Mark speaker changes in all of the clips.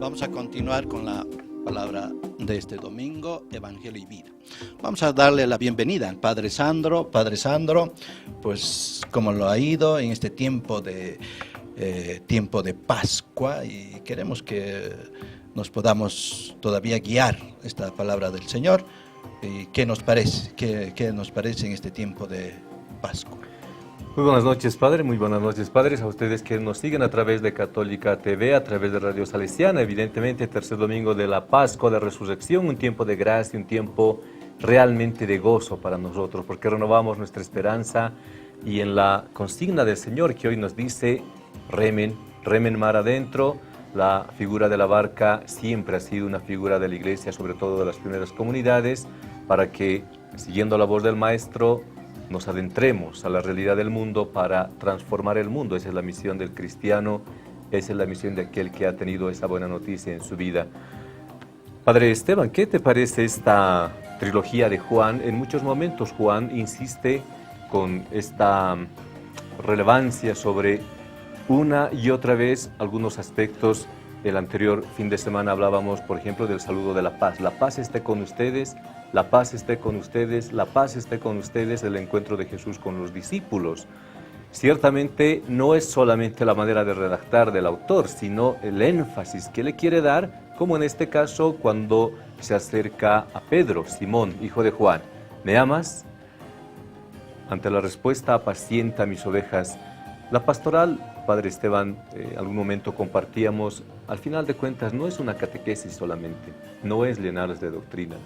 Speaker 1: Vamos a continuar con la palabra de este domingo, Evangelio y Vida. Vamos a darle la bienvenida al Padre Sandro. Padre Sandro, pues cómo lo ha ido en este tiempo de Pascua, y queremos que nos podamos todavía guiar esta palabra del Señor. ¿Y qué nos parece? ¿Qué nos parece en este tiempo de Pascua?
Speaker 2: Muy buenas noches, Padre, muy buenas noches, Padres, a ustedes que nos siguen a través de Católica TV, a través de Radio Salesiana, evidentemente, tercer domingo de la Pascua, de Resurrección, un tiempo de gracia, un tiempo realmente de gozo para nosotros, porque renovamos nuestra esperanza, y en la consigna del Señor que hoy nos dice, remen mar adentro. La figura de la barca siempre ha sido una figura de la Iglesia, sobre todo de las primeras comunidades, para que, siguiendo la voz del Maestro, nos adentremos a la realidad del mundo para transformar el mundo. Esa es la misión del cristiano, esa es la misión de aquel que ha tenido esa buena noticia en su vida. Padre Esteban, ¿qué te parece esta trilogía de Juan? En muchos momentos Juan insiste con esta relevancia sobre una y otra vez algunos aspectos. El anterior fin de semana hablábamos, por ejemplo, del saludo de la paz. La paz esté con ustedes, la paz esté con ustedes, la paz esté con ustedes, el encuentro de Jesús con los discípulos. Ciertamente no es solamente la manera de redactar del autor, sino el énfasis que le quiere dar, como en este caso cuando se acerca a Pedro, Simón, hijo de Juan. ¿Me amas? Ante la respuesta, apacienta mis ovejas. La pastoral, Padre Esteban, algún momento compartíamos, al final de cuentas no es una catequesis solamente, no es llenarles de doctrina,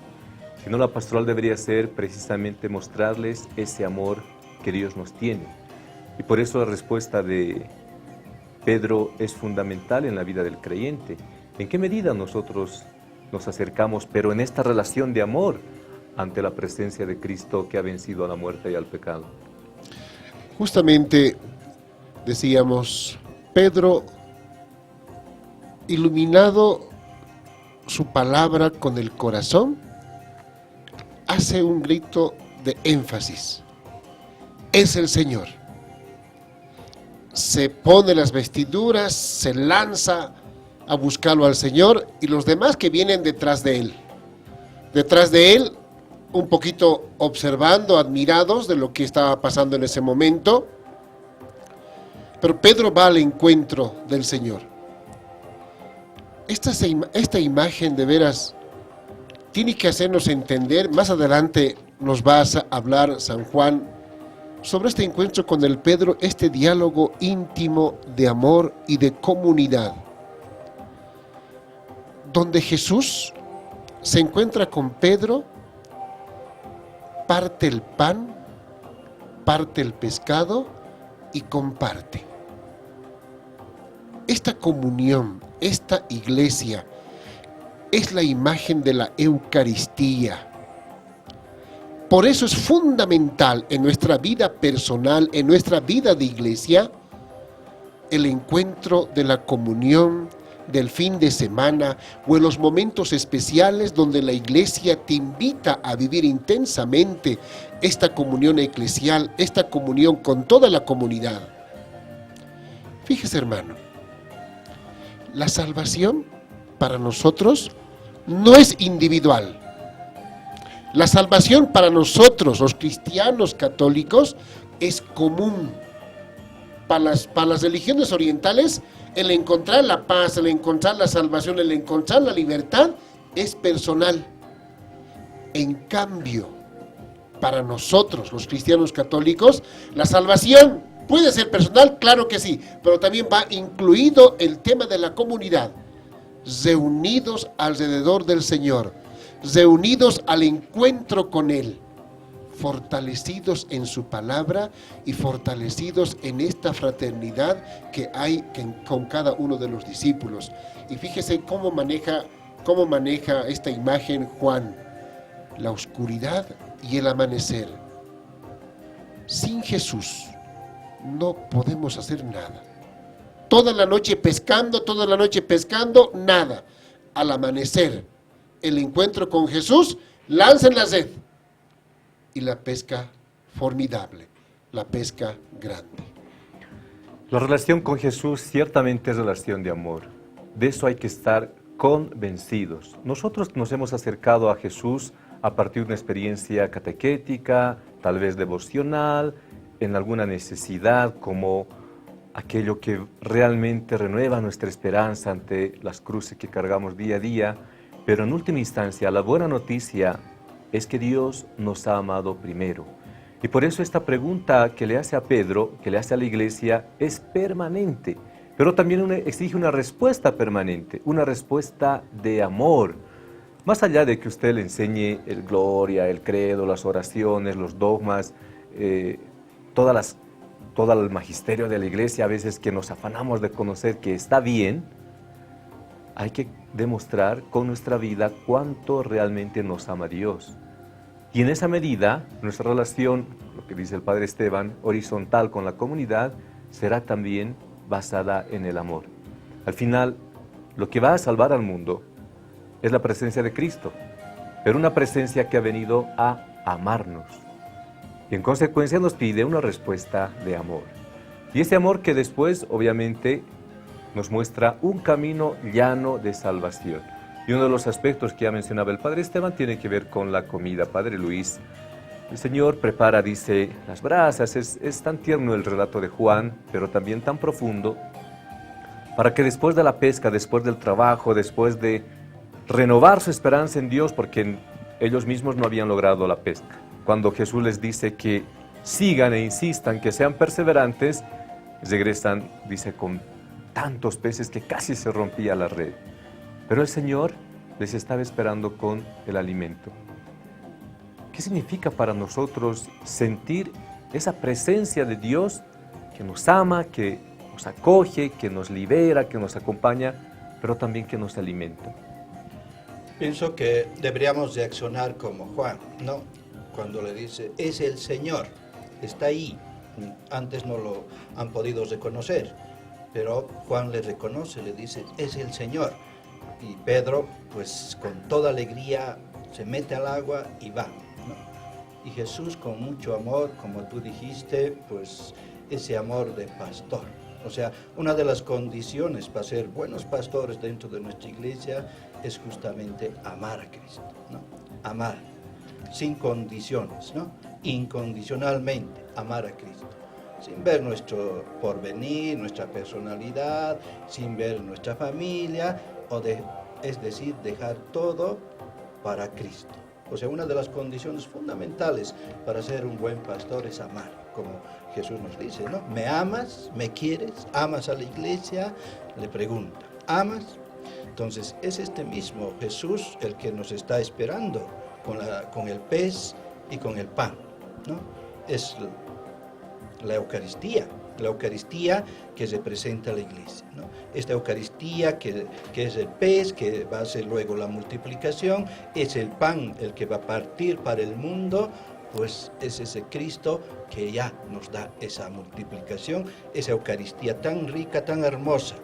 Speaker 2: sino la pastoral debería ser precisamente mostrarles ese amor que Dios nos tiene. Y por eso la respuesta de Pedro es fundamental en la vida del creyente. ¿En qué medida nosotros nos acercamos, pero en esta relación de amor, ante la presencia de Cristo que ha vencido a la muerte y al pecado?
Speaker 3: Justamente decíamos, Pedro, iluminado su palabra con el corazón, hace un grito de énfasis. Es el Señor. Se pone las vestiduras, se lanza a buscarlo al Señor, y los demás que vienen detrás de él. Detrás de él, un poquito observando, admirados de lo que estaba pasando en ese momento. Pero Pedro va al encuentro del Señor. Esta imagen de veras tiene que hacernos entender. Más adelante nos va a hablar San Juan sobre este encuentro con el Pedro, este diálogo íntimo de amor y de comunidad, donde Jesús se encuentra con Pedro, parte el pan, parte el pescado y comparte. Esta comunión, esta iglesia, es la imagen de la Eucaristía. Por eso es fundamental en nuestra vida personal, en nuestra vida de iglesia, el encuentro de la comunión del fin de semana o en los momentos especiales donde la iglesia te invita a vivir intensamente esta comunión eclesial, esta comunión con toda la comunidad. Fíjese, hermano, la salvación para nosotros no es individual. La salvación para nosotros, los cristianos católicos, es común. Para las religiones orientales, el encontrar la paz, el encontrar la salvación, el encontrar la libertad, es personal. En cambio, para nosotros, los cristianos católicos, la salvación puede ser personal, claro que sí, pero también va incluido el tema de la comunidad, reunidos alrededor del Señor, reunidos al encuentro con Él, fortalecidos en su palabra y fortalecidos en esta fraternidad que hay con cada uno de los discípulos. Y fíjese cómo maneja esta imagen Juan, la oscuridad y el amanecer. Sin Jesús no podemos hacer nada. Toda la noche pescando, nada. Al amanecer, el encuentro con Jesús, lancen la red. Y la pesca formidable, la pesca grande.
Speaker 2: La relación con Jesús ciertamente es relación de amor. De eso hay que estar convencidos. Nosotros nos hemos acercado a Jesús a partir de una experiencia catequética, tal vez devocional, en alguna necesidad como aquello que realmente renueva nuestra esperanza ante las cruces que cargamos día a día, pero en última instancia la buena noticia es que Dios nos ha amado primero. Y por eso esta pregunta que le hace a Pedro, que le hace a la iglesia, es permanente, pero también exige una respuesta permanente, una respuesta de amor. Más allá de que usted le enseñe el gloria, el credo, las oraciones, los dogmas, todo el magisterio de la iglesia, a veces que nos afanamos de conocer que está bien, hay que demostrar con nuestra vida cuánto realmente nos ama Dios. Y en esa medida, nuestra relación, lo que dice el Padre Esteban, horizontal con la comunidad, será también basada en el amor. Al final, lo que va a salvar al mundo es la presencia de Cristo, pero una presencia que ha venido a amarnos. Y en consecuencia nos pide una respuesta de amor. Y ese amor que después, obviamente, nos muestra un camino llano de salvación. Y uno de los aspectos que ya mencionaba el Padre Esteban tiene que ver con la comida. Padre Luis, el Señor prepara, dice, las brasas. Es tan tierno el relato de Juan, pero también tan profundo, para que después de la pesca, después del trabajo, después de renovar su esperanza en Dios, porque ellos mismos no habían logrado la pesca, cuando Jesús les dice que sigan e insistan, que sean perseverantes, regresan, dice, con tantos peces que casi se rompía la red. Pero el Señor les estaba esperando con el alimento. ¿Qué significa para nosotros sentir esa presencia de Dios que nos ama, que nos acoge, que nos libera, que nos acompaña, pero también que nos alimenta?
Speaker 1: Pienso que deberíamos de accionar como Juan, ¿no? Cuando le dice, es el Señor, está ahí. Antes no lo han podido reconocer, pero Juan le reconoce, le dice, es el Señor. Y Pedro, pues con toda alegría, se mete al agua y va, ¿no? Y Jesús, con mucho amor, como tú dijiste, pues ese amor de pastor. O sea, una de las condiciones para ser buenos pastores dentro de nuestra iglesia es justamente amar a Cristo, ¿no? Amar, sin condiciones, ¿no? Incondicionalmente, amar a Cristo. Sin ver nuestro porvenir, nuestra personalidad, sin ver nuestra familia, es decir, dejar todo para Cristo. O sea, una de las condiciones fundamentales para ser un buen pastor es amar, como Jesús nos dice, ¿no? ¿Me amas? ¿Me quieres? ¿Amas a la iglesia? Le pregunta, ¿amas? Entonces, es este mismo Jesús el que nos está esperando con el pez y con el pan, ¿no? Es la Eucaristía que representa la iglesia, ¿no? Esta Eucaristía que es el pez, que va a ser luego la multiplicación, es el pan el que va a partir para el mundo, pues es ese Cristo que ya nos da esa multiplicación, esa Eucaristía tan rica, tan hermosa.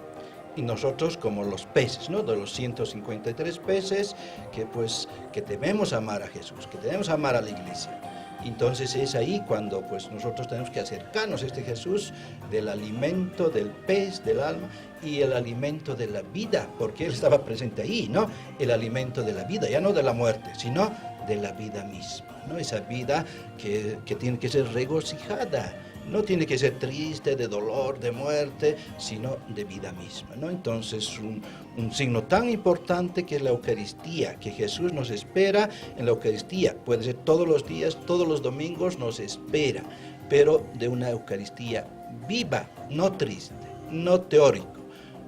Speaker 1: Y nosotros como los peces, ¿no? De los 153 peces, que debemos amar a Jesús, que debemos amar a la iglesia. Entonces es ahí cuando pues nosotros tenemos que acercarnos a este Jesús del alimento del pez, del alma, y el alimento de la vida, porque Él estaba presente ahí, ¿no? El alimento de la vida, ya no de la muerte, sino de la vida misma, ¿no? Esa vida que tiene que ser regocijada, no tiene que ser triste, de dolor, de muerte, sino de vida misma, ¿no? Entonces, un signo tan importante que es la Eucaristía, que Jesús nos espera en la Eucaristía. Puede ser todos los días, todos los domingos nos espera, pero de una Eucaristía viva, no triste, no teórico,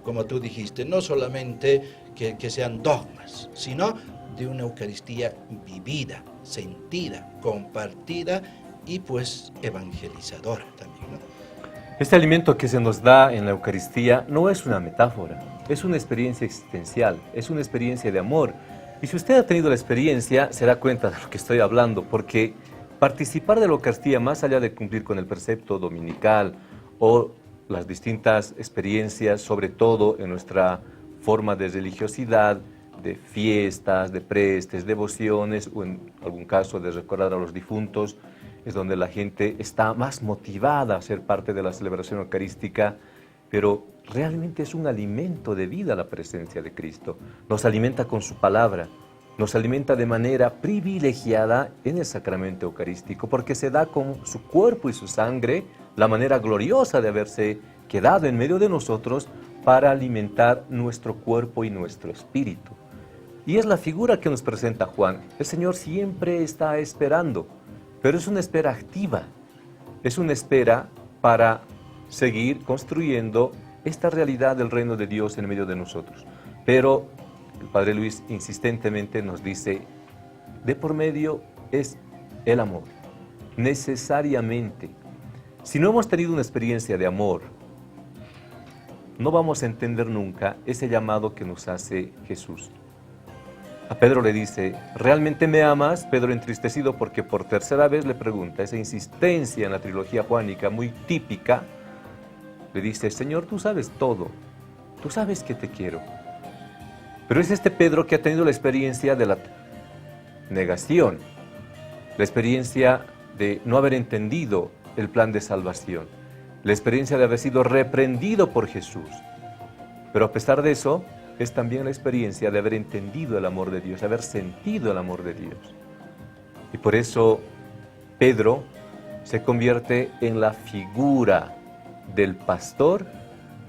Speaker 1: como tú dijiste, no solamente que sean dogmas, sino de una Eucaristía vivida, sentida, compartida, y pues evangelizadora también, ¿no?
Speaker 2: Este alimento que se nos da en la Eucaristía no es una metáfora, es una experiencia existencial, es una experiencia de amor. Y si usted ha tenido la experiencia, se da cuenta de lo que estoy hablando, porque participar de la Eucaristía, más allá de cumplir con el precepto dominical o las distintas experiencias, sobre todo en nuestra forma de religiosidad, de fiestas, de prestes, devociones, o en algún caso de recordar a los difuntos, es donde la gente está más motivada a ser parte de la celebración eucarística, pero realmente es un alimento de vida la presencia de Cristo. Nos alimenta con su palabra, nos alimenta de manera privilegiada en el sacramento eucarístico, porque se da con su cuerpo y su sangre la manera gloriosa de haberse quedado en medio de nosotros para alimentar nuestro cuerpo y nuestro espíritu. Y es la figura que nos presenta Juan. El Señor siempre está esperando, pero es una espera activa, es una espera para seguir construyendo esta realidad del reino de Dios en medio de nosotros. Pero el Padre Luis insistentemente nos dice, de por medio es el amor, necesariamente. Si no hemos tenido una experiencia de amor, no vamos a entender nunca ese llamado que nos hace Jesús. A Pedro le dice, ¿realmente me amas? Pedro entristecido porque por tercera vez le pregunta, esa insistencia en la trilogía juánica muy típica, le dice, Señor, tú sabes todo, tú sabes que te quiero. Pero es este Pedro que ha tenido la experiencia de la negación, la experiencia de no haber entendido el plan de salvación, la experiencia de haber sido reprendido por Jesús. Pero a pesar de eso, es también la experiencia de haber entendido el amor de Dios, de haber sentido el amor de Dios. Y por eso Pedro se convierte en la figura del pastor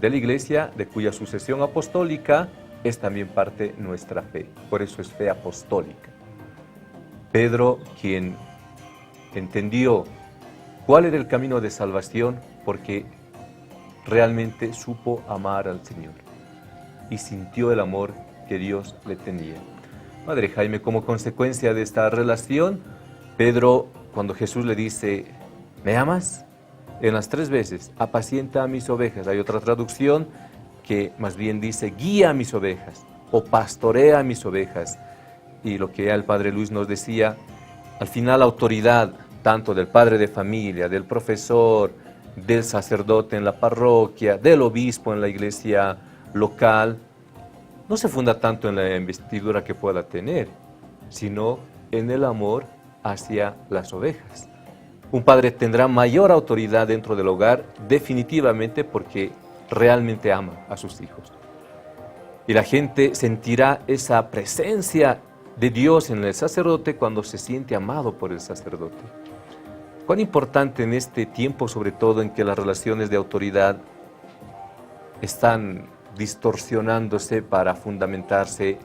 Speaker 2: de la iglesia, de cuya sucesión apostólica es también parte nuestra fe. Por eso es fe apostólica. Pedro, quien entendió cuál era el camino de salvación, porque realmente supo amar al Señor y sintió el amor que Dios le tenía. Padre Jaime, como consecuencia de esta relación, Pedro, cuando Jesús le dice, ¿me amas? En las 3 veces, apacienta a mis ovejas. Hay otra traducción que más bien dice, guía a mis ovejas o pastorea a mis ovejas. Y lo que ya el Padre Luis nos decía, al final la autoridad tanto del padre de familia, del profesor, del sacerdote en la parroquia, del obispo en la iglesia local, no se funda tanto en la investidura que pueda tener, sino en el amor hacia las ovejas. Un padre tendrá mayor autoridad dentro del hogar definitivamente porque realmente ama a sus hijos. Y la gente sentirá esa presencia de Dios en el sacerdote cuando se siente amado por el sacerdote. Cuán importante en este tiempo, sobre todo en que las relaciones de autoridad están distorsionándose para fundamentarse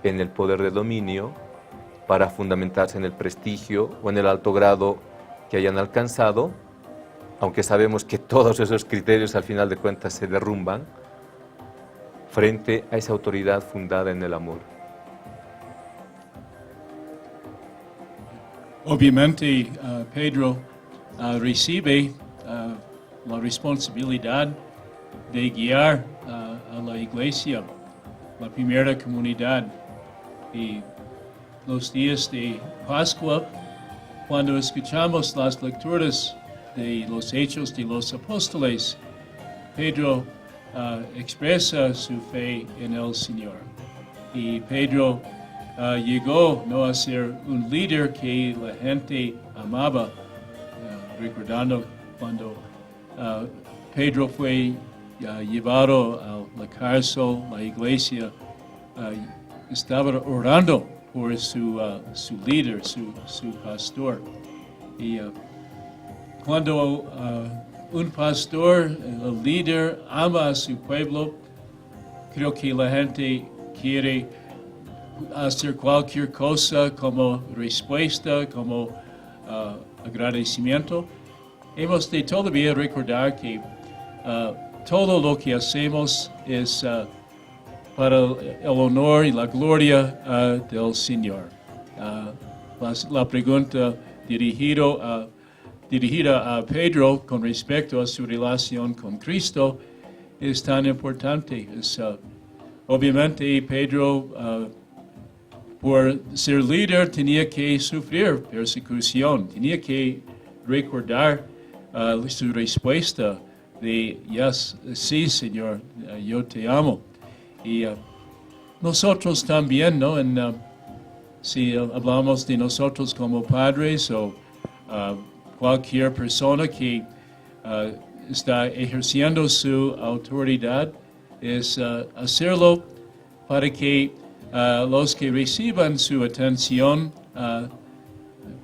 Speaker 2: en el poder de dominio, para fundamentarse en el prestigio o en el alto grado que hayan alcanzado, aunque sabemos que todos esos criterios al final de cuentas se derrumban, frente a esa autoridad fundada en el amor.
Speaker 4: Obviamente, Pedro recibe la responsabilidad de guiar a la iglesia, la primera comunidad. Y los días de Pascua, cuando escuchamos las lecturas de los Hechos de los Apóstoles, Pedro expresa su fe en el Señor. Y Pedro llegó no a ser un líder que la gente amaba, recordando cuando Pedro fue llevado a la cárcel, la iglesia estaba orando por su líder, su pastor. Y cuando un pastor, el líder, ama a su pueblo, creo que la gente quiere hacer cualquier cosa como respuesta, como agradecimiento. Hemos de todavía recordar que todo lo que hacemos es para el honor y la gloria del Señor. La pregunta dirigida a Pedro con respecto a su relación con Cristo es tan importante. Obviamente Pedro, por ser líder, tenía que sufrir persecución, tenía que recordar su respuesta de sí, Señor, yo te amo. Y nosotros también, ¿no? Si hablamos de nosotros como padres o cualquier persona que está ejerciendo su autoridad es hacerlo para que los que reciban su atención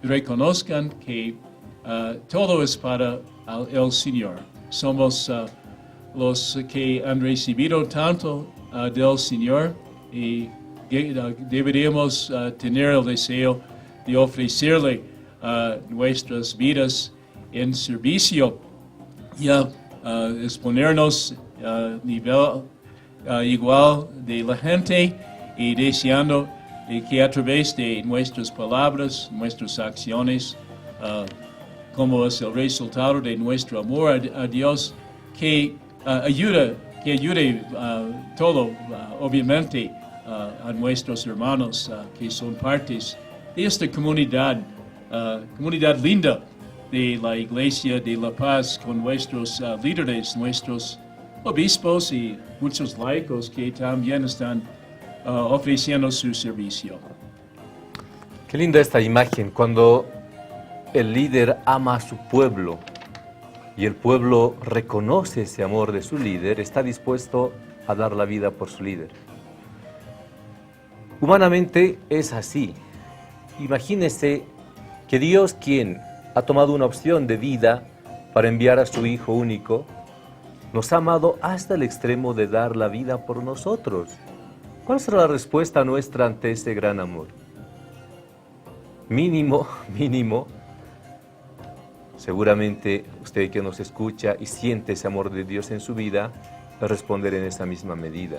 Speaker 4: reconozcan que todo es para el Señor. Somos los que han recibido tanto del Señor y deberíamos tener el deseo de ofrecerle nuestras vidas en servicio y exponernos a nivel igual de la gente y deseando que a través de nuestras palabras, nuestras acciones, como es el resultado de nuestro amor a Dios, que ayude todo, obviamente, a nuestros hermanos que son partes de esta comunidad linda de la Iglesia de La Paz, con nuestros líderes, nuestros obispos y muchos laicos que también están ofreciendo su servicio.
Speaker 2: Qué linda esta imagen, cuando el líder ama a su pueblo y el pueblo reconoce ese amor de su líder, está dispuesto a dar la vida por su líder. Humanamente es así. Imagínese que Dios, quien ha tomado una opción de vida para enviar a su Hijo único, nos ha amado hasta el extremo de dar la vida por nosotros. ¿Cuál será la respuesta nuestra ante ese gran amor? Mínimo, seguramente usted que nos escucha y siente ese amor de Dios en su vida, va a responder en esa misma medida.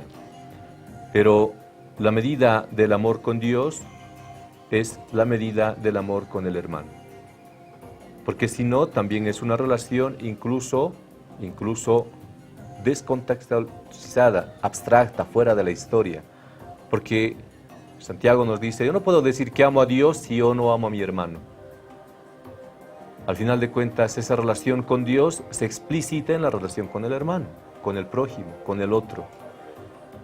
Speaker 2: Pero la medida del amor con Dios es la medida del amor con el hermano. Porque si no, también es una relación incluso descontextualizada, abstracta, fuera de la historia. Porque Santiago nos dice, yo no puedo decir que amo a Dios si yo no amo a mi hermano. Al final de cuentas, esa relación con Dios se explicita en la relación con el hermano, con el prójimo, con el otro.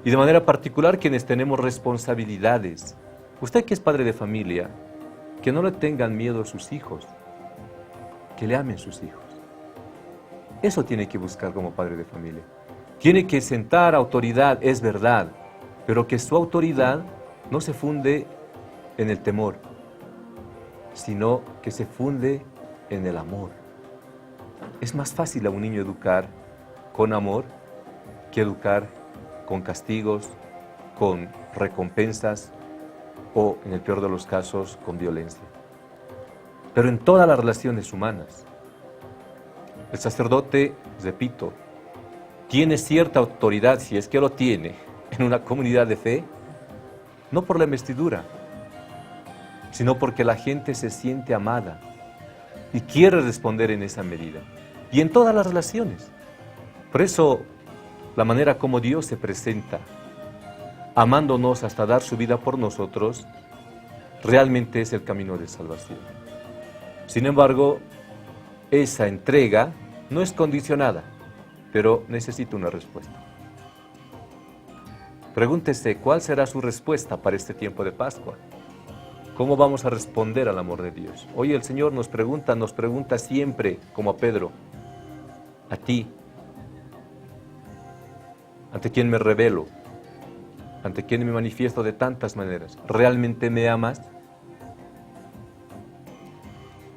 Speaker 2: Y de manera particular quienes tenemos responsabilidades. Usted que es padre de familia, que no le tengan miedo a sus hijos, que le amen sus hijos. Eso tiene que buscar como padre de familia. Tiene que sentar autoridad, es verdad, pero que su autoridad no se funde en el temor, sino que se funde en el amor. Es más fácil a un niño educar con amor que educar con castigos, con recompensas o, en el peor de los casos, con violencia. Pero en todas las relaciones humanas, el sacerdote, repito, tiene cierta autoridad, si es que lo tiene, en una comunidad de fe, no por la investidura, sino porque la gente se siente amada y quiere responder en esa medida. Y en todas las relaciones. Por eso, la manera como Dios se presenta, amándonos hasta dar su vida por nosotros, realmente es el camino de salvación. Sin embargo, esa entrega no es condicionada, pero necesita una respuesta. Pregúntese, ¿cuál será su respuesta para este tiempo de Pascua? ¿Cómo vamos a responder al amor de Dios? Hoy el Señor nos pregunta siempre, como a Pedro, a ti, ante quien me revelo, ante quien me manifiesto de tantas maneras, ¿realmente me amas?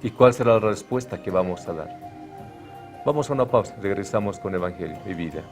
Speaker 2: ¿Y cuál será la respuesta que vamos a dar? Vamos a una pausa, regresamos con Evangelio y Vida.